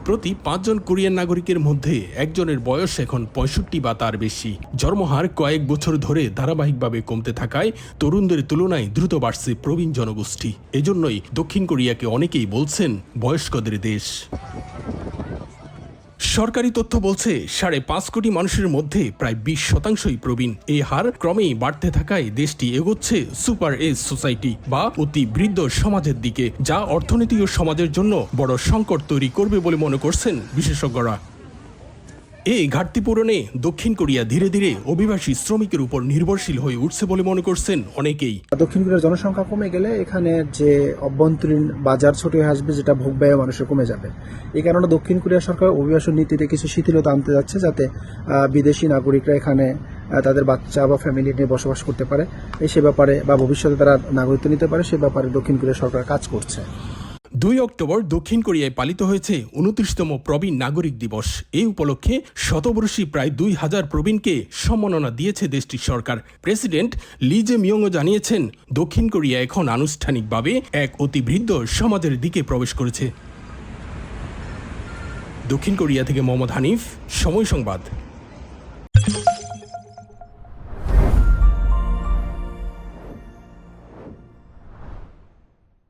প্রতি 5 জন কোরিয়ান নাগরিকের মধ্যে একজনের বয়স এখন 65 বা তার বেশি। জন্মহার কয়েক বছর ধরে ধারাবাহিকভাবে কমতে থাকায় তরুণদের তুলনায় দ্রুত বাড়ছে প্রবীণ জনগোষ্ঠী। এজন্যই দক্ষিণ কোরিয়াকে অনেকেই বলছেন বয়স্কদের দেশ। সরকারি তথ্য বলছে 5.5 কোটি মানুষের মধ্যে প্রায় 20% প্রবীণ। এই হার ক্রমেই বাড়তে থাকায় দেশটি এগোচ্ছে সুপার এজ সোসাইটি বা অতি বৃদ্ধ সমাজের দিকে, যা অর্থনীতি ও সমাজের জন্য বড় সংকট তৈরি করবে বলে মনে করছেন বিশেষজ্ঞরা। এই ঘাটতি পূরণে দক্ষিণ কোরিয়া ধীরে ধীরে অভিবাসী শ্রমিকের উপর নির্ভরশীল হয়ে উঠছে বলে মনে করছেন অনেকেই। দক্ষিণ কোরিয়ার জনসংখ্যা কমে গেলে এখানে যে অভ্যন্তরীণ বাজার ছোট হয়ে আসবে, যেটা ভোগ ব্যয় মানুষের কমে যাবে। এই কারণে দক্ষিণ কোরিয়া সরকার অভিবাসন নীতিতে কিছু শিথিলতা আনতে যাচ্ছে, যাতে বিদেশি নাগরিকরা এখানে তাদের বাচ্চা বা ফ্যামিলি নিয়ে বসবাস করতে পারে। সে ব্যাপারে বা ভবিষ্যতে তারা নাগরিকত্ব নিতে পারে, সে ব্যাপারে দক্ষিণ কোরিয়া সরকার কাজ করছে। 2 অক্টোবর দক্ষিণ কোরিয়ায় পালিত হয়েছে 29তম প্রবীণ নাগরিক দিবস। এই উপলক্ষে শতবর্ষী প্রায় 2000 প্রবীণকে সম্মাননা দিয়েছে দেশটির সরকার। প্রেসিডেন্ট লি জে মিয়ংও জানিয়েছেন, দক্ষিণ কোরিয়া এখন আনুষ্ঠানিকভাবে এক অতি বৃদ্ধ সমাজের দিকে প্রবেশ করেছে। দক্ষিণ কোরিয়া থেকে মোহাম্মদ হানিফ, সময় সংবাদ।